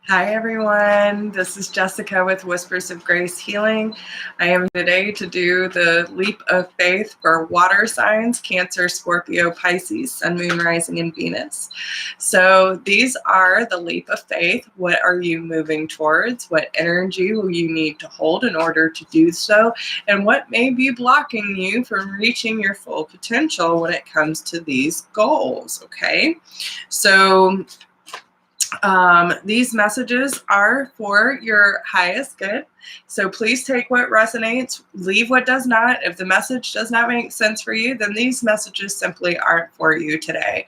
Hi everyone, this is Jessica with Whispers of Grace Healing. I am today to do the leap of faith for water signs, Cancer, Scorpio, Pisces, Sun, Moon, Rising, and Venus. So these are the leap of faith. What are you moving towards? What energy will you need to hold in order to do so? And what may be blocking you from reaching your full potential when it comes to these goals, okay? So these messages are for your highest good. So please take what resonates, leave what does not. If the message does not make sense for you, then these messages simply aren't for you today.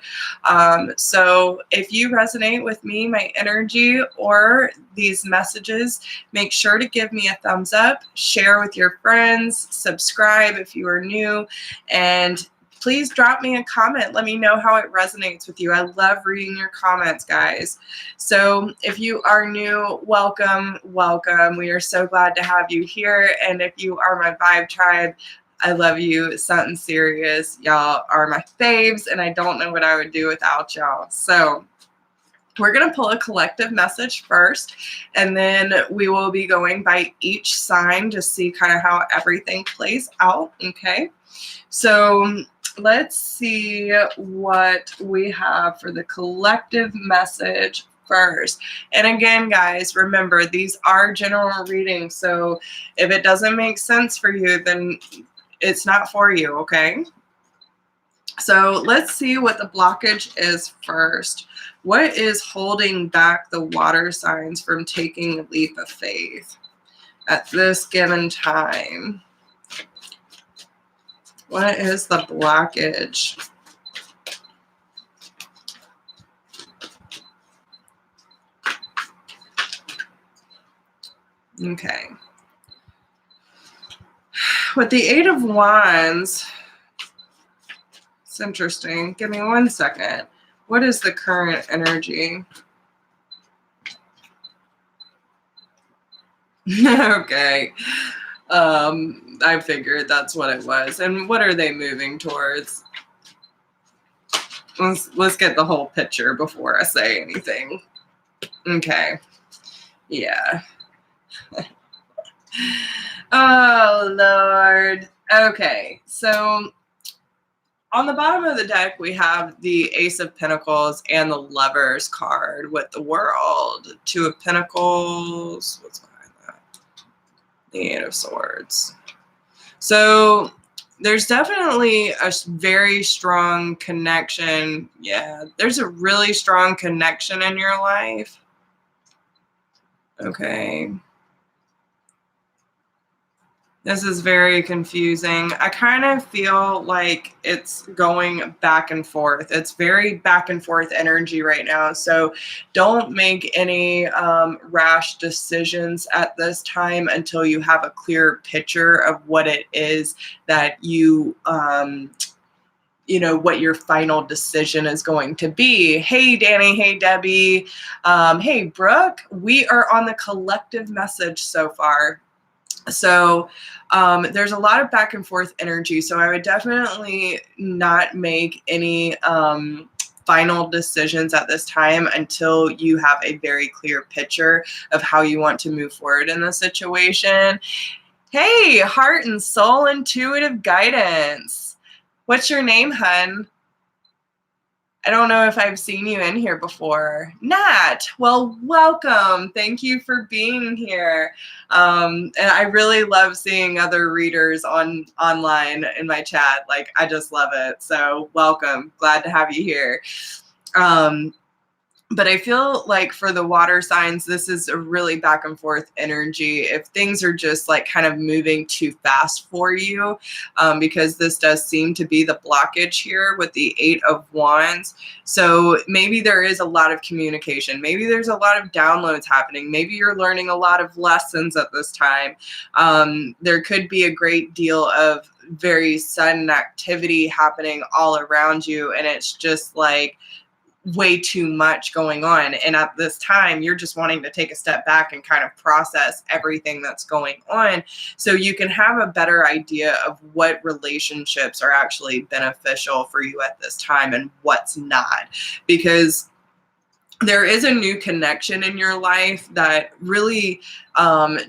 So if you resonate with me, my energy, or these messages, make sure to give me a thumbs up, share with your friends, subscribe if you are new, and please drop me a comment. Let me know how it resonates with you. I love reading your comments, guys. So if you are new, welcome, welcome. We are so glad to have you here. And if you are my Vibe Tribe, I love you. Something serious. Y'all are my faves, and I don't know what I would do without y'all. So we're going to pull a collective message first, and then we will be going by each sign to see kind of how everything plays out, okay? So let's see what we have for the collective message first. And again, guys, remember, these are general readings, so if it doesn't make sense for you, then it's not for you, okay? So let's see what the blockage is first. What is holding back the water signs from taking a leap of faith at this given time? What is the blockage? Okay. With the Eight of Wands, it's interesting. Give me 1 second. What is the current energy? Okay. I figured that's what it was. And what are they moving towards? Let's get the whole picture before I say anything. Okay. Yeah. Oh, Lord. Okay. So on the bottom of the deck, we have the Ace of Pentacles and the Lovers card with the World. Two of Pentacles. What's behind that? The Eight of Swords. So there's definitely a very strong connection. Yeah, there's a really strong connection in your life. Okay. This is very confusing. I kind of feel like it's going back and forth. It's very back and forth energy right now. So don't make any rash decisions at this time until you have a clear picture of what it is that you know, what your final decision is going to be. Hey, Danny. Hey, Debbie. Hey, Brooke. We are on the collective message so far. So there's a lot of back and forth energy. So I would definitely not make any final decisions at this time until you have a very clear picture of how you want to move forward in the situation. Hey, heart and soul intuitive guidance. What's your name, hun? I don't know if I've seen you in here before. Nat, well, welcome. Thank you for being here. And I really love seeing other readers online in my chat. Like, I just love it. So welcome. Glad to have you here. But I feel like for the water signs, this is a really back and forth energy. If things are just like kind of moving too fast for you, because this does seem to be the blockage here with the Eight of Wands. So maybe there is a lot of communication. Maybe there's a lot of downloads happening. Maybe you're learning a lot of lessons at this time. There could be a great deal of very sudden activity happening all around you. And it's just like way too much going on, and at this time you're just wanting to take a step back and kind of process everything that's going on so you can have a better idea of what relationships are actually beneficial for you at this time and what's not. Because there is a new connection in your life that really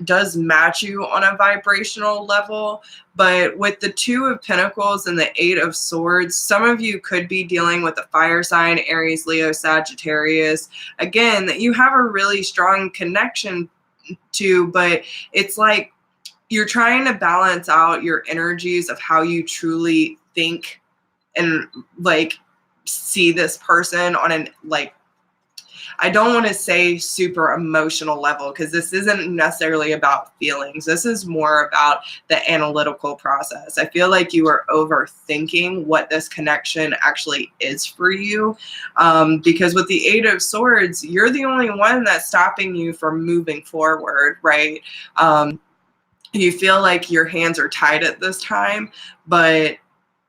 does match you on a vibrational level. But with the Two of Pentacles and the Eight of Swords, some of you could be dealing with a fire sign, Aries, Leo, Sagittarius, again, that you have a really strong connection to, but it's like you're trying to balance out your energies of how you truly think and like see this person on an like, I don't want to say super emotional level, because this isn't necessarily about feelings. This is more about the analytical process. I feel like you are overthinking what this connection actually is for you, because with the Eight of Swords, you're the only one that's stopping you from moving forward, right? You feel like your hands are tied at this time, but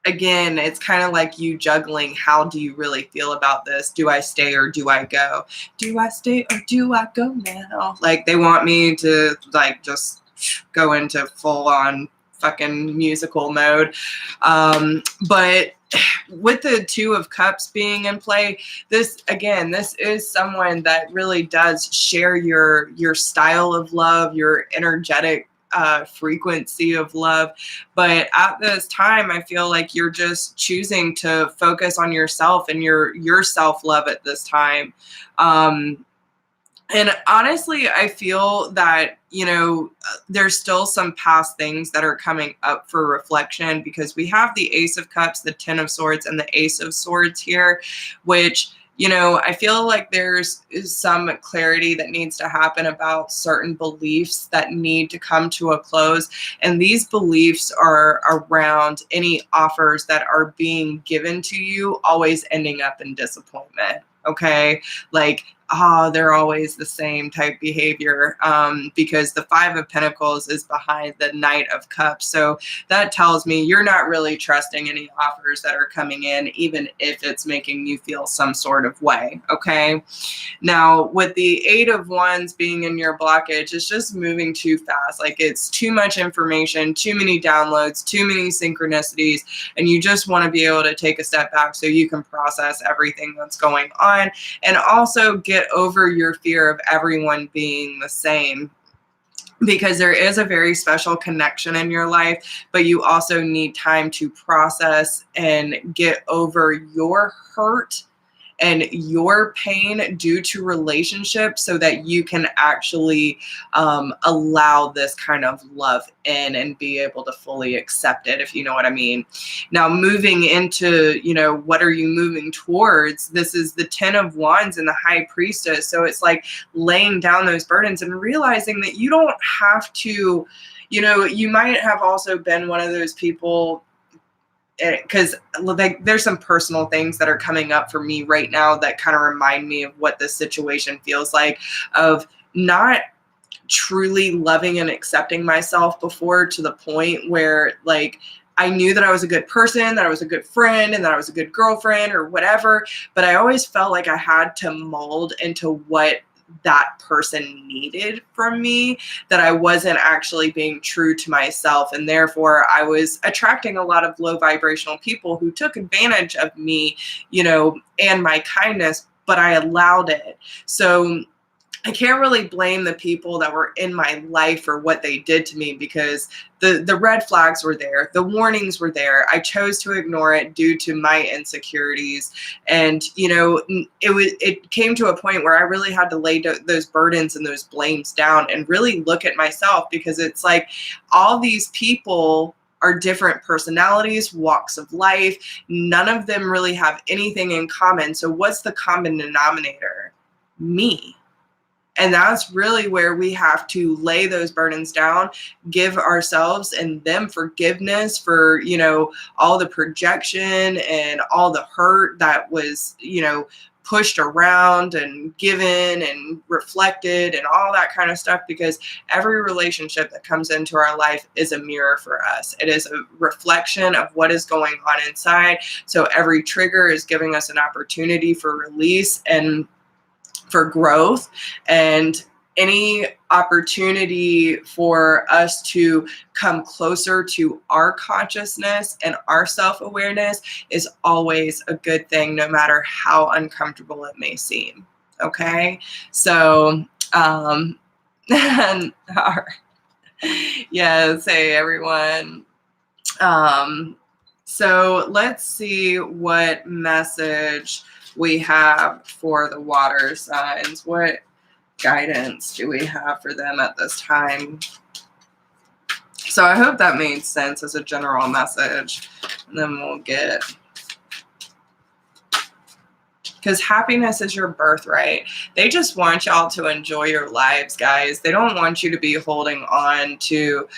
again, it's kind of like you juggling. How do you really feel about this? Do I stay or do I go? Do I stay or do I go now? Like, they want me to like just go into full on fucking musical mode. But with the Two of Cups being in play, this is someone that really does share your style of love, your energetic frequency of love. But at this time, I feel like you're just choosing to focus on yourself and your self-love at this time. And honestly, I feel that, there's still some past things that are coming up for reflection, because we have the Ace of Cups, the Ten of Swords, and the Ace of Swords here, which, I feel like there's some clarity that needs to happen about certain beliefs that need to come to a close. And these beliefs are around any offers that are being given to you always ending up in disappointment. Okay. Like, they're always the same type behavior, because the Five of Pentacles is behind the Knight of Cups. So that tells me you're not really trusting any offers that are coming in, even if it's making you feel some sort of way. Okay. Now, with the Eight of Wands being in your blockage, it's just moving too fast. Like, it's too much information, too many downloads, too many synchronicities, and you just want to be able to take a step back so you can process everything that's going on, and also get over your fear of everyone being the same, because there is a very special connection in your life, but you also need time to process and get over your hurt and your pain due to relationships, so that you can actually allow this kind of love in and be able to fully accept it, if you know what I mean. Now, moving into, what are you moving towards? This is the Ten of Wands and the High Priestess. So it's like laying down those burdens and realizing that you don't have to, you might have also been one of those people, because like there's some personal things that are coming up for me right now that kind of remind me of what this situation feels like, of not truly loving and accepting myself before, to the point where like I knew that I was a good person, that I was a good friend, and that I was a good girlfriend or whatever, but I always felt like I had to mold into what that person needed from me, that I wasn't actually being true to myself. And therefore I was attracting a lot of low vibrational people who took advantage of me, and my kindness, but I allowed it. So I can't really blame the people that were in my life for what they did to me, because the red flags were there. The warnings were there. I chose to ignore it due to my insecurities. And, it came to a point where I really had to lay those burdens and those blames down and really look at myself, because it's like all these people are different personalities, walks of life. None of them really have anything in common. So what's the common denominator? Me. And that's really where we have to lay those burdens down, give ourselves and them forgiveness for, all the projection and all the hurt that was, pushed around and given and reflected and all that kind of stuff, because every relationship that comes into our life is a mirror for us. It is a reflection of what is going on inside. So every trigger is giving us an opportunity for release and for growth, and any opportunity for us to come closer to our consciousness and our self-awareness is always a good thing, no matter how uncomfortable it may seem. Okay. So, and yes, hey everyone. So let's see what message we have for the water signs. What guidance do we have for them at this time? So I hope that made sense as a general message. And then we'll get... Because happiness is your birthright. They just want y'all to enjoy your lives, guys. They don't want you to be holding on to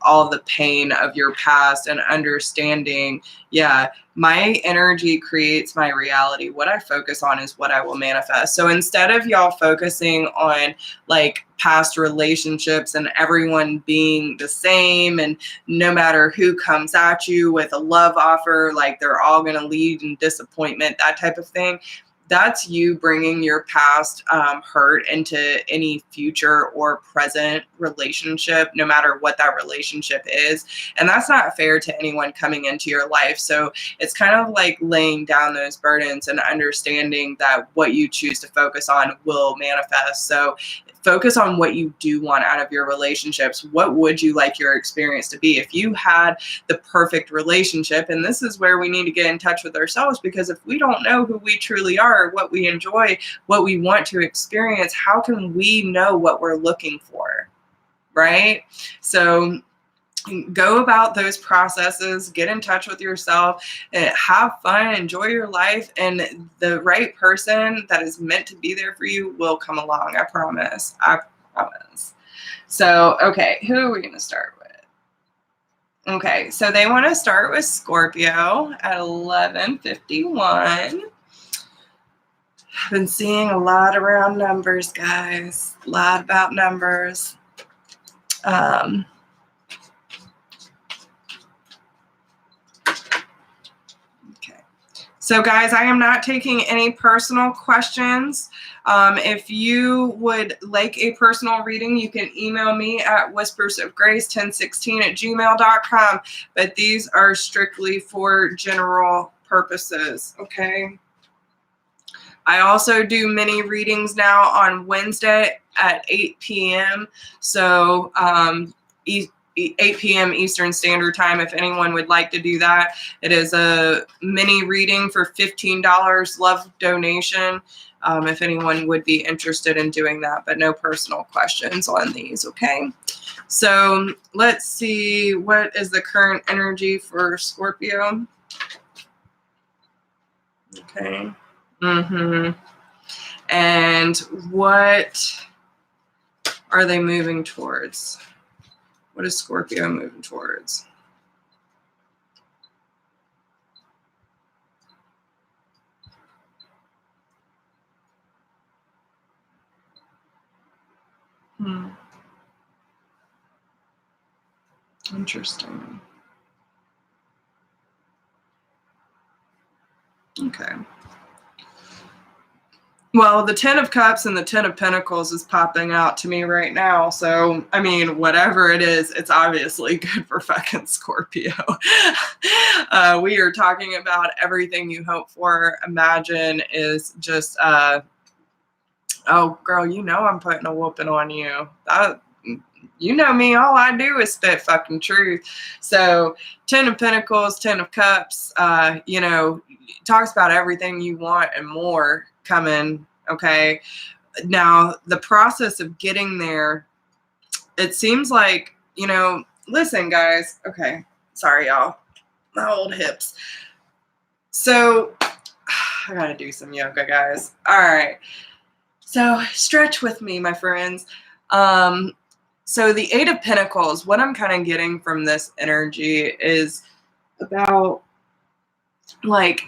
all the pain of your past and understanding, yeah, my energy creates my reality. What I focus on is what I will manifest. So instead of y'all focusing on like past relationships and everyone being the same and no matter who comes at you with a love offer, like they're all going to lead in disappointment, that type of thing, that's you bringing your past hurt into any future or present relationship, no matter what that relationship is. And that's not fair to anyone coming into your life. So it's kind of like laying down those burdens and understanding that what you choose to focus on will manifest. So focus on what you do want out of your relationships. What would you like your experience to be? If you had the perfect relationship, and this is where we need to get in touch with ourselves, because if we don't know who we truly are, what we enjoy, what we want to experience, how can we know what we're looking for, right? So go about those processes, get in touch with yourself, and have fun, enjoy your life, and the right person that is meant to be there for you will come along. I promise. I promise. So, okay, who are we going to start with? Okay, so they want to start with Scorpio at 11:51. I've been seeing a lot around numbers, guys. A lot about numbers. So guys, I am not taking any personal questions. If you would like a personal reading, you can email me at whispersofgrace1016@gmail.com. But these are strictly for general purposes, okay? I also do mini readings now on Wednesday at 8 p.m. So 8 p.m. Eastern Standard Time, if anyone would like to do that. It is a mini reading for $15, love donation, if anyone would be interested in doing that, but no personal questions on these, okay? So let's see, what is the current energy for Scorpio? Okay. And what are they moving towards? What is Scorpio moving towards? Interesting. Okay. Well, the Ten of Cups and the Ten of Pentacles is popping out to me right now. So, I mean, whatever it is, it's obviously good for fucking Scorpio. We are talking about everything you hope for, imagine, is just, oh, girl, you know I'm putting a whooping on you. You know me, all I do is spit fucking truth. So, Ten of Pentacles, Ten of Cups, you know, talks about everything you want and more coming, okay? Now, the process of getting there, it seems like, you know, listen, guys, okay, sorry, y'all, my old hips. So, I gotta do some yoga, guys. All right. So, stretch with me, my friends. So the Eight of Pentacles, what I'm kind of getting from this energy is about, like,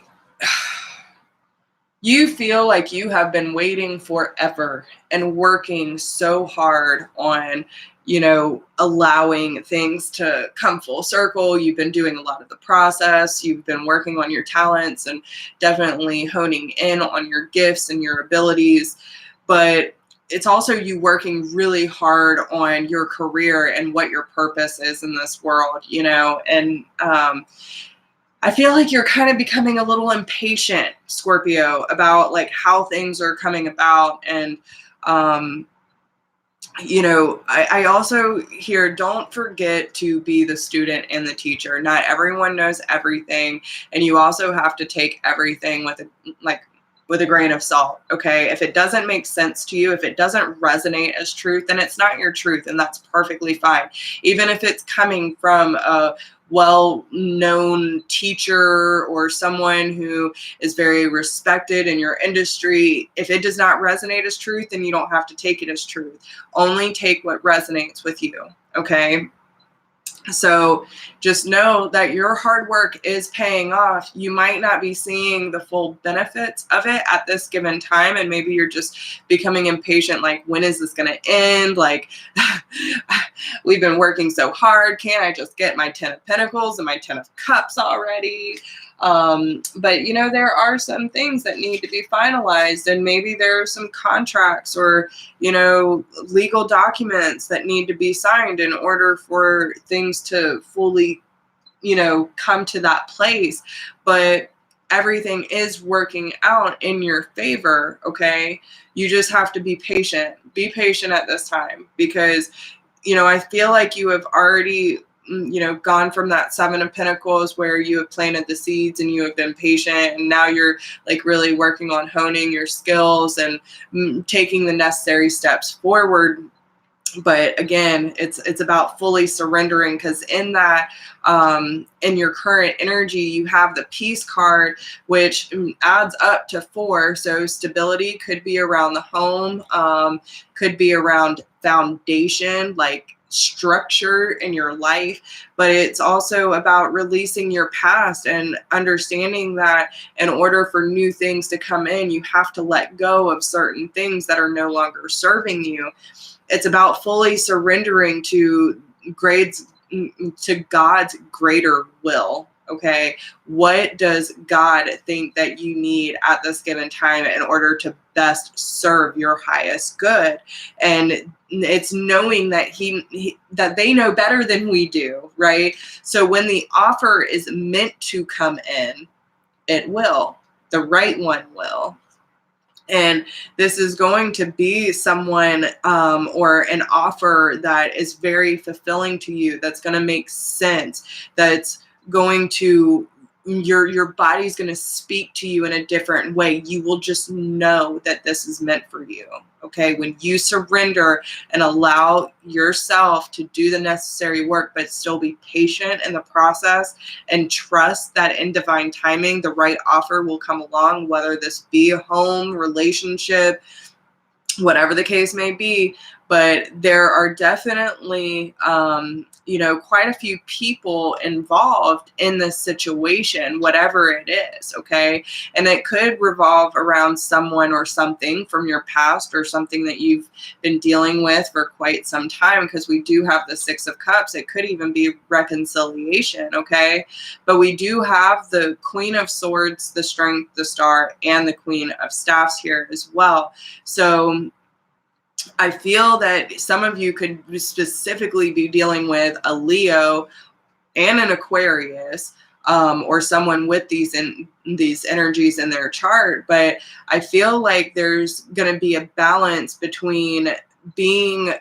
you feel like you have been waiting forever and working so hard on, you know, allowing things to come full circle. You've been doing a lot of the process. You've been working on your talents and definitely honing in on your gifts and your abilities. But it's also you working really hard on your career and what your purpose is in this world, you know, and I feel like you're kind of becoming a little impatient, Scorpio, about like how things are coming about. And, I also hear, don't forget to be the student and the teacher. Not everyone knows everything. And you also have to take everything with a grain of salt. Okay. If it doesn't make sense to you, if it doesn't resonate as truth, then it's not your truth. And that's perfectly fine. Even if it's coming from a well-known teacher or someone who is very respected in your industry, if it does not resonate as truth, then you don't have to take it as truth. Only take what resonates with you. Okay. So just know that your hard work is paying off. You might not be seeing the full benefits of it at this given time. And maybe you're just becoming impatient. Like, when is this going to end? Like, we've been working so hard. Can't I just get my 10 of Pentacles and my 10 of Cups already? But there are some things that need to be finalized, and maybe there are some contracts or, legal documents that need to be signed in order for things to fully, come to that place. But everything is working out in your favor. Okay. You just have to be patient. Be patient at this time, because, I feel like you have already gone from that 7 of Pentacles where you have planted the seeds and you have been patient, and now you're like really working on honing your skills and taking the necessary steps forward. But again, it's about fully surrendering, because in that, in your current energy, you have the Peace card, which adds up to 4. So stability could be around the home, could be around foundation, like structure in your life. But it's also about releasing your past and understanding that in order for new things to come in, you have to let go of certain things that are no longer serving you. It's about fully surrendering to God's greater will. Okay. What does God think that you need at this given time in order to best serve your highest good? And it's knowing that that they know better than we do. Right. So when the offer is meant to come in, it will. The right one will. And this is going to be someone or an offer that is very fulfilling to you, that's going to make sense, that's going to, your body's going to speak to you in a different way. You will just know that this is meant for you. Okay. When you surrender and allow yourself to do the necessary work, but still be patient in the process and trust that in divine timing, the right offer will come along, whether this be a home, relationship, whatever the case may be. But there are definitely, quite a few people involved in this situation, whatever it is. Okay. And it could revolve around someone or something from your past, or something that you've been dealing with for quite some time, because we do have the 6 of Cups. It could even be reconciliation. Okay. But we do have the Queen of Swords, the Strength, the Star, and the Queen of Staffs here as well. So I feel that some of you could specifically be dealing with a Leo and an Aquarius, or someone with these energies in their chart. But I feel like there's going to be a balance between being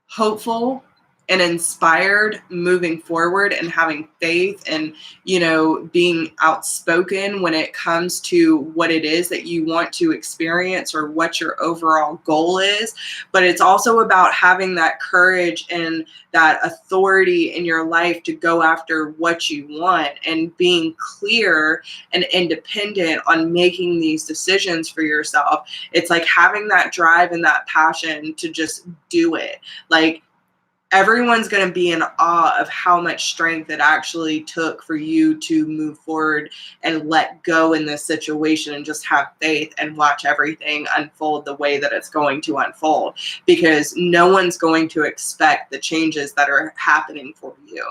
hopeful and inspired moving forward, and having faith, and being outspoken when it comes to what it is that you want to experience or what your overall goal is. But it's also about having that courage and that authority in your life to go after what you want, and being clear and independent on making these decisions for yourself. It's like having that drive and that passion to just do it. Like, everyone's going to be in awe of how much strength it actually took for you to move forward and let go in this situation, and just have faith and watch everything unfold the way that it's going to unfold, because no one's going to expect the changes that are happening for you.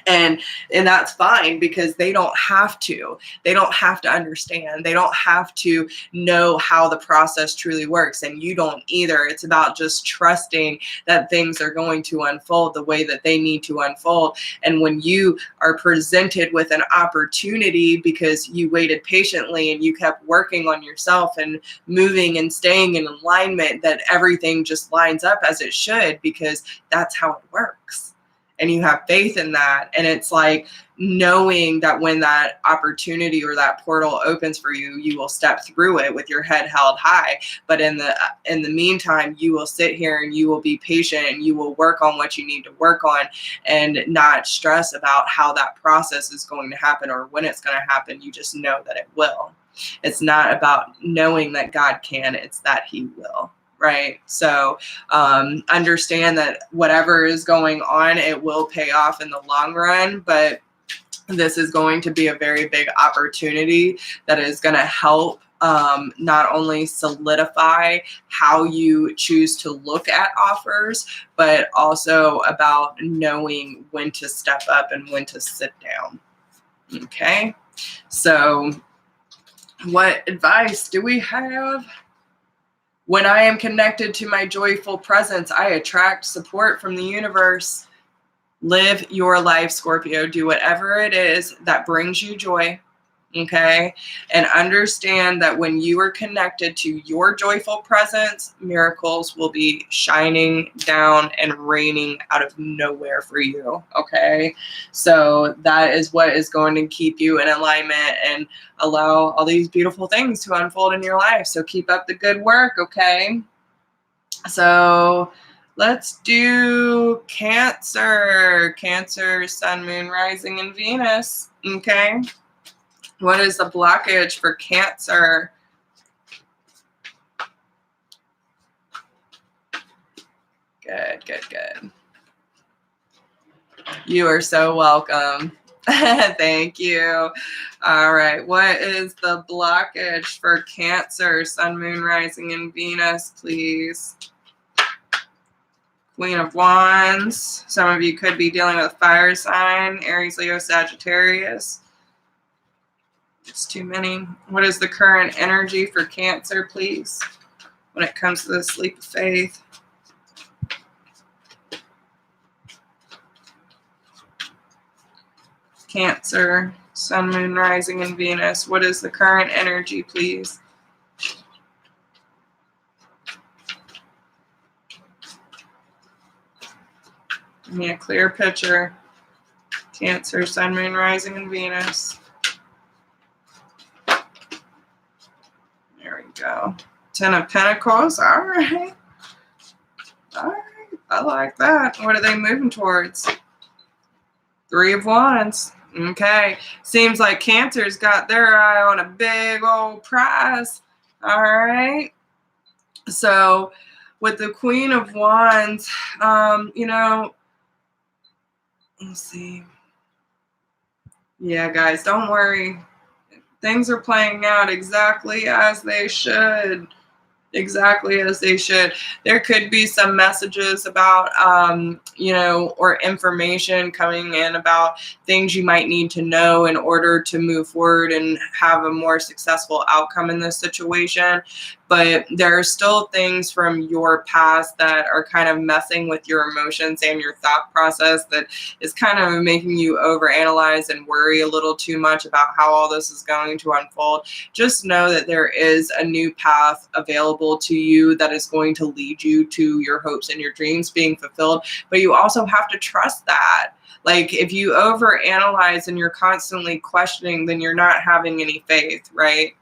And that's fine, because they don't have to understand, they don't have to know how the process truly works, and you don't either. It's about just trusting that things are going to unfold the way that they need to unfold. And when you are presented with an opportunity because you waited patiently and you kept working on yourself and moving and staying in alignment, that everything just lines up as it should, because that's how it works. And you have faith in that. And it's like knowing that when that opportunity or that portal opens for you, you will step through it with your head held high. But in the meantime, you will sit here and you will be patient and you will work on what you need to work on, and not stress about how that process is going to happen or when it's going to happen. You just know that it will. It's not about knowing that God can, it's that He will. Right. So understand that whatever is going on, it will pay off in the long run. But this is going to be a very big opportunity that is going to help not only solidify how you choose to look at offers, but also about knowing when to step up and when to sit down. Okay. So what advice do we have? When I am connected to my joyful presence, I attract support from the universe. Live your life, Scorpio. Do whatever it is that brings you joy. Okay? And understand that when you are connected to your joyful presence, miracles will be shining down and raining out of nowhere for you. Okay? So that is what is going to keep you in alignment and allow all these beautiful things to unfold in your life. So keep up the good work. Okay? So let's do Cancer. Cancer, Sun, Moon, Rising, and Venus. Okay? What is the blockage for Cancer? Good, good, good. You are so welcome. Thank you. All right. What is the blockage for Cancer, Sun, Moon, Rising, and Venus, please? Queen of Wands. Some of you could be dealing with fire sign, Aries, Leo, Sagittarius. It's too many. What is the current energy for Cancer, please, when it comes to the leap of faith? Cancer, Sun, Moon, Rising, and Venus. What is the current energy, please? Give me a clear picture. Cancer, Sun, Moon, Rising, and Venus. There we go. 10 of Pentacles. All right. All right. I like that. What are they moving towards? 3 of Wands. Okay. Seems like Cancer's got their eye on a big old prize. All right. So with the Queen of Wands, let's see. Yeah, guys, don't worry. Things are playing out exactly as they should. Exactly as they should. There could be some messages about, or information coming in about things you might need to know in order to move forward and have a more successful outcome in this situation. But there are still things from your past that are kind of messing with your emotions and your thought process that is kind of making you overanalyze and worry a little too much about how all this is going to unfold. Just know that there is a new path available to you that is going to lead you to your hopes and your dreams being fulfilled. But you also have to trust that. Like, if you overanalyze and you're constantly questioning, then you're not having any faith, right?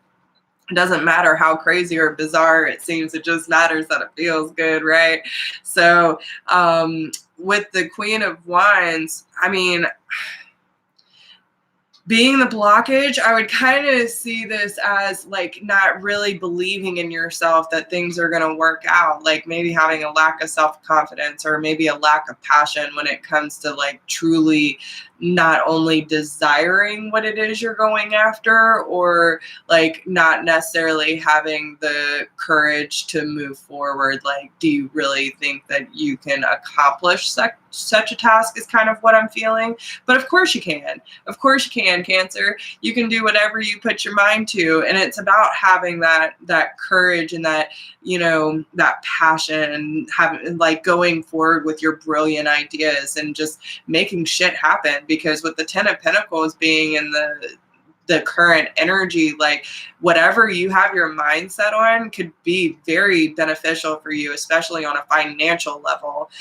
It doesn't matter how crazy or bizarre it seems. It just matters that it feels good, right? So with the Queen of Wands, I mean, being the blockage, I would kind of see this as like not really believing in yourself that things are going to work out. Like maybe having a lack of self-confidence or maybe a lack of passion when it comes to like truly not only desiring what it is you're going after, or like not necessarily having the courage to move forward. Like, do you really think that you can accomplish such a task, is kind of what I'm feeling. But of course you can. Of course you can, Cancer. You can do whatever you put your mind to. And it's about having that courage and that, you know, that passion, having like going forward with your brilliant ideas and just making shit happen. Because with the 10 of Pentacles being in the current energy, like whatever you have your mindset on could be very beneficial for you, especially on a financial level.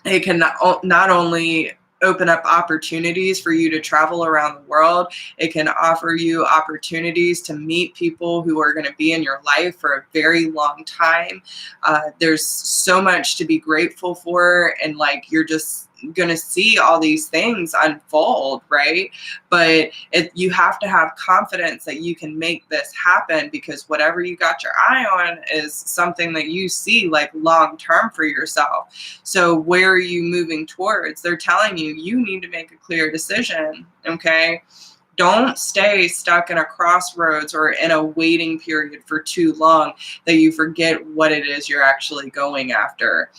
It can not only open up opportunities for you to travel around the world, it can offer you opportunities to meet people who are going to be in your life for a very long time. There's so much to be grateful for, and like you're just going to see all these things unfold, right? But you have to have confidence that you can make this happen, because whatever you got your eye on is something that you see like long term for yourself. So where are you moving towards? They're telling you need to make a clear decision, okay? Don't stay stuck in a crossroads or in a waiting period for too long that you forget what it is you're actually going after.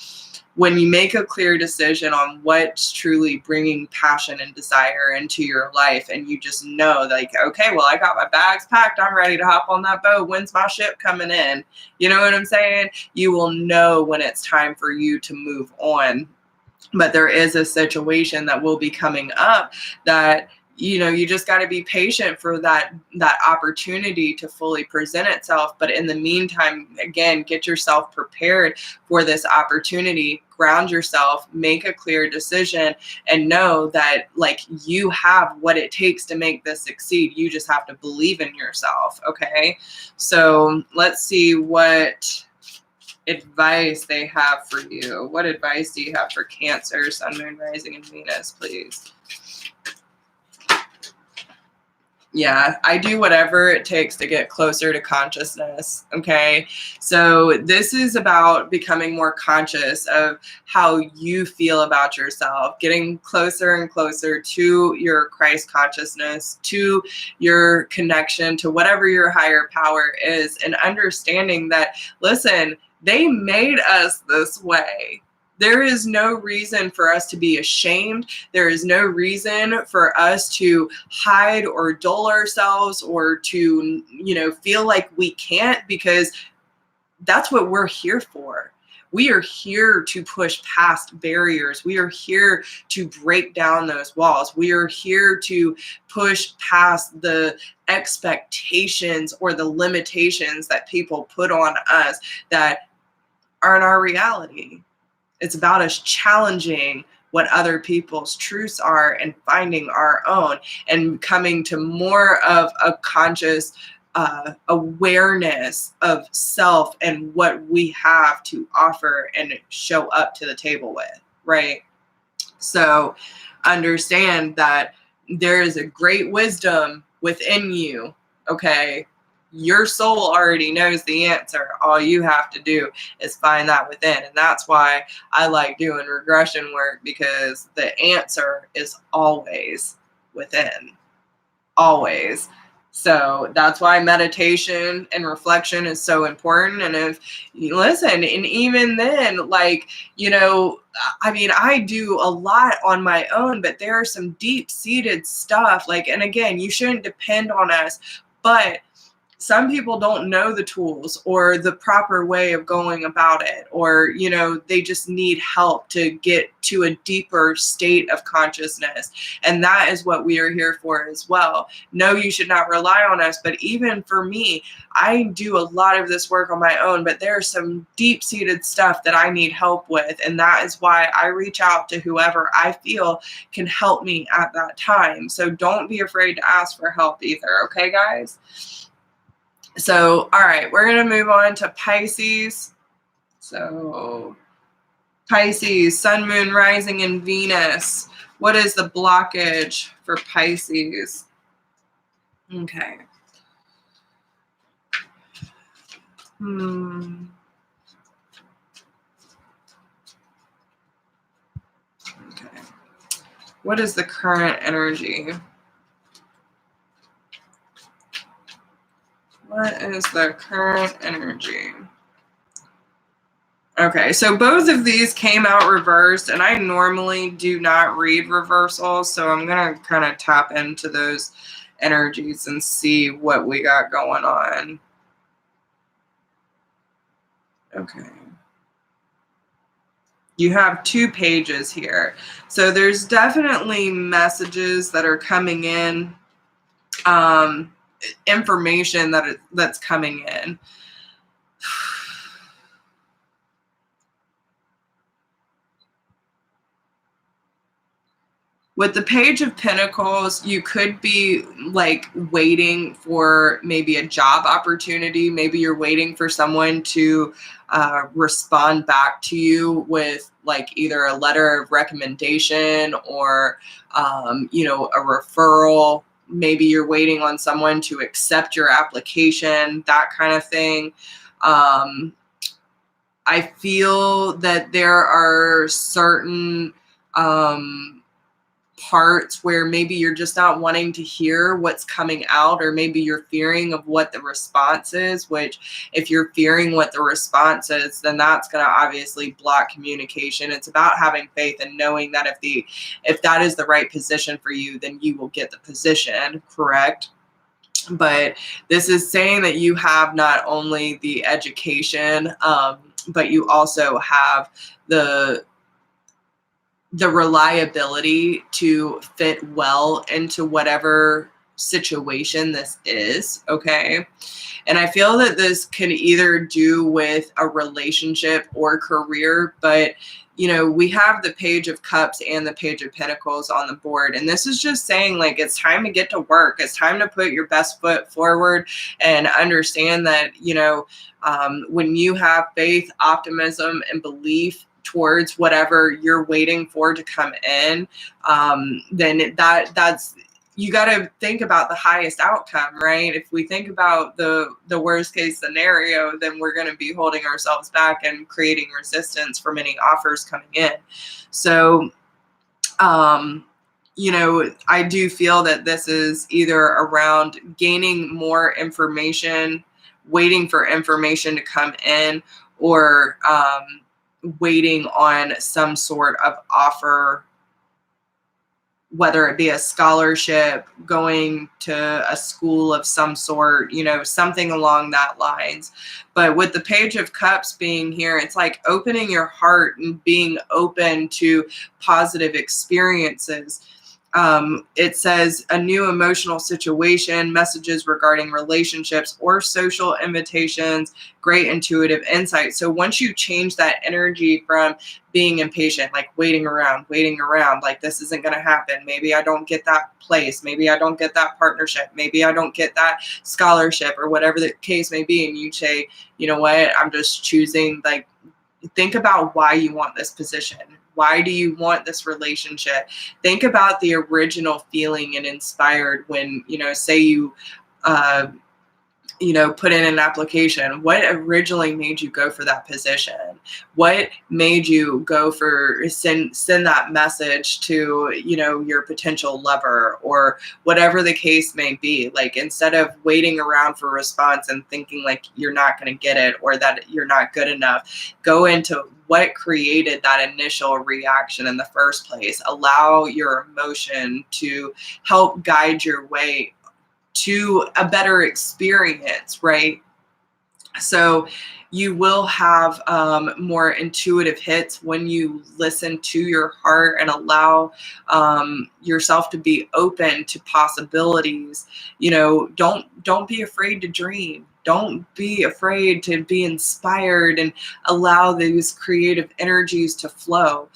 When you make a clear decision on what's truly bringing passion and desire into your life, and you just know, like, okay, well, I got my bags packed, I'm ready to hop on that boat, when's my ship coming in? You know what I'm saying? You will know when it's time for you to move on. But there is a situation that will be coming up that, you know, you just got to be patient for that opportunity to fully present itself. But in the meantime, again, get yourself prepared for this opportunity, ground yourself, make a clear decision, and know that like you have what it takes to make this succeed. You just have to believe in yourself. Okay. So let's see what advice they have for you. What advice do you have for Cancer, Sun, Moon, Rising, and Venus, please? Yeah, I do whatever it takes to get closer to consciousness, okay? So this is about becoming more conscious of how you feel about yourself, getting closer and closer to your Christ consciousness, to your connection to whatever your higher power is, and understanding that, listen, they made us this way. There is no reason for us to be ashamed. There is no reason for us to hide or dull ourselves or to, you know, feel like we can't, because that's what we're here for. We are here to push past barriers. We are here to break down those walls. We are here to push past the expectations or the limitations that people put on us that aren't our reality. It's about us challenging what other people's truths are and finding our own, and coming to more of a conscious awareness of self and what we have to offer and show up to the table with, right? So understand that there is a great wisdom within you, okay? Your soul already knows the answer. All you have to do is find that within. And that's why I like doing regression work, because the answer is always within. Always. So that's why meditation and reflection is so important. And if you listen, and even then, like, you know, I mean, I do a lot on my own, but there are some deep-seated stuff. Like, and again, you shouldn't depend on us, but some people don't know the tools or the proper way of going about it, or, you know, they just need help to get to a deeper state of consciousness. And that is what we are here for as well. No, you should not rely on us. But even for me, I do a lot of this work on my own, but there's some deep-seated stuff that I need help with. And that is why I reach out to whoever I feel can help me at that time. So don't be afraid to ask for help either. Okay, guys? So, all right, we're going to move on to Pisces. So, Pisces, Sun, Moon, Rising, and Venus. What is the blockage for Pisces? Okay. Okay. What is the current energy? What is the current energy? Okay, so both of these came out reversed, and I normally do not read reversals, so I'm going to kind of tap into those energies and see what we got going on. Okay. You have 2 pages here. So there's definitely messages that are coming in, information that's coming in. With the Page of Pentacles, you could be like waiting for maybe a job opportunity. Maybe you're waiting for someone to respond back to you with like either a letter of recommendation or, you know, a referral. Maybe you're waiting on someone to accept your application, that kind of thing. I feel that there are certain parts where maybe you're just not wanting to hear what's coming out, or maybe you're fearing of what the response is, which if you're fearing what the response is, then that's going to obviously block communication. It's about having faith and knowing that if that is the right position for you, then you will get the position, correct? But this is saying that you have not only the education, but you also have the reliability to fit well into whatever situation this is, okay? And I feel that this can either do with a relationship or career, but you know, we have the Page of Cups and the Page of Pentacles on the board, and this is just saying like it's time to get to work. It's time to put your best foot forward and understand that, you know, when you have faith, optimism, and belief towards whatever you're waiting for to come in, then that's, you got to think about the highest outcome, right? If we think about the worst case scenario, then we're going to be holding ourselves back and creating resistance from any offers coming in. So, you know, I do feel that this is either around gaining more information, waiting for information to come in, or waiting on some sort of offer, whether it be a scholarship, going to a school of some sort, you know, something along that lines. But with the Page of Cups being here, it's like opening your heart and being open to positive experiences. It says a new emotional situation, messages regarding relationships or social invitations, great intuitive insight. So once you change that energy from being impatient, like waiting around, like this isn't going to happen. Maybe I don't get that place. Maybe I don't get that partnership. Maybe I don't get that scholarship, or whatever the case may be. And you say, you know what, I'm just choosing, like, think about why you want this position. Why do you want this relationship? Think about the original feeling and inspired when, you know, say you, you know, put in an application. What originally made you go for that position? What made you go for send that message to, you know, your potential lover, or whatever the case may be? Like, instead of waiting around for a response and thinking like you're not going to get it or that you're not good enough, go into what created that initial reaction in the first place. Allow your emotion to help guide your way to a better experience, right? So you will have more intuitive hits when you listen to your heart and allow yourself to be open to possibilities. You know, don't be afraid to dream. Don't be afraid to be inspired and allow these creative energies to flow.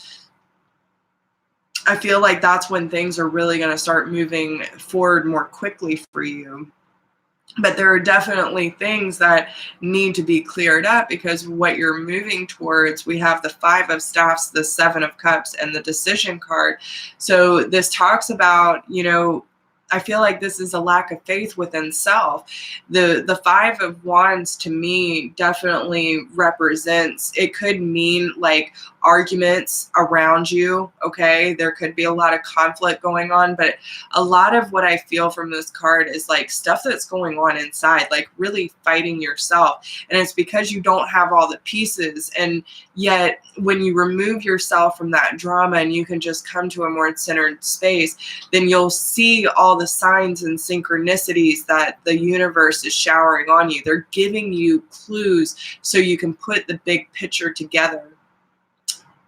I feel like that's when things are really going to start moving forward more quickly for you. But there are definitely things that need to be cleared up, because what you're moving towards, we have the 5 of Staffs, the 7 of Cups, and the Decision card. So this talks about, you know, I feel like this is a lack of faith within self. The Five of Wands to me definitely represents, it could mean like arguments around you, okay? There could be a lot of conflict going on, but a lot of what I feel from this card is like stuff that's going on inside, like really fighting yourself. And it's because you don't have all the pieces. And yet when you remove yourself from that drama and you can just come to a more centered space, then you'll see all the signs and synchronicities that the universe is showering on you. They're giving you clues so you can put the big picture together.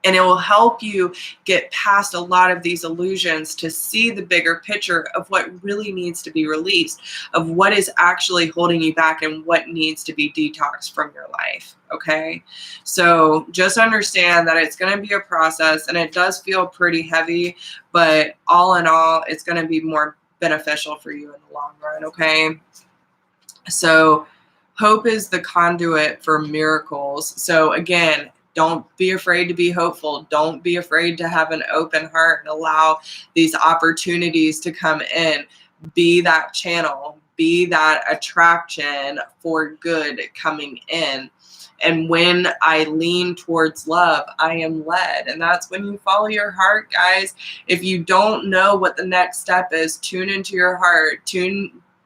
And it will help you get past a lot of these illusions to see the bigger picture of what really needs to be released, of what is actually holding you back and what needs to be detoxed from your life, okay? So just understand that it's going to be a process, and it does feel pretty heavy, but all in all, it's going to be more beneficial for you in the long run, okay? So hope is the conduit for miracles. So again, don't be afraid to be hopeful. Don't be afraid to have an open heart and allow these opportunities to come in. Be that channel. Be that attraction for good coming in. And when I lean towards love, I am led. And that's when you follow your heart, guys. If you don't know what the next step is, tune into your heart.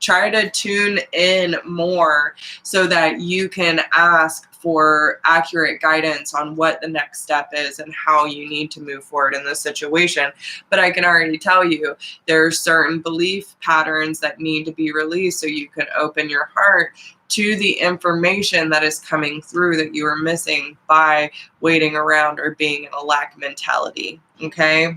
Try to tune in more so that you can ask for accurate guidance on what the next step is and how you need to move forward in this situation. But I can already tell you there are certain belief patterns that need to be released so you can open your heart to the information that is coming through that you are missing by waiting around or being in a lack mentality, okay?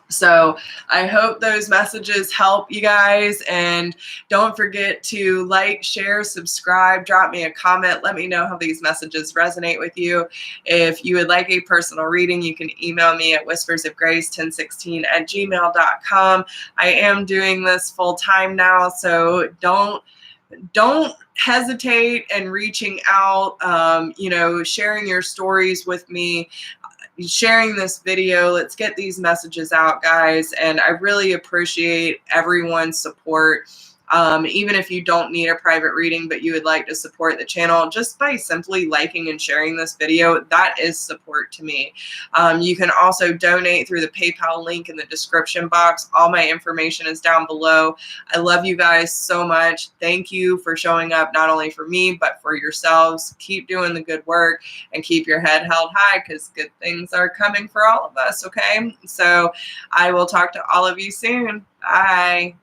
So I hope those messages help you guys, and don't forget to like, share, subscribe, drop me a comment. Let me know how these messages resonate with you. If you would like a personal reading, you can email me at whispersofgrace1016@gmail.com. I am doing this full time now, so don't hesitate in reaching out, sharing your stories with me, sharing this video. Let's get these messages out, guys. And I really appreciate everyone's support. Even if you don't need a private reading, but you would like to support the channel just by simply liking and sharing this video, that is support to me. You can also donate through the PayPal link in the description box. All my information is down below. I love you guys so much. Thank you for showing up, not only for me, but for yourselves. Keep doing the good work and keep your head held high, because good things are coming for all of us, okay? So I will talk to all of you soon. Bye.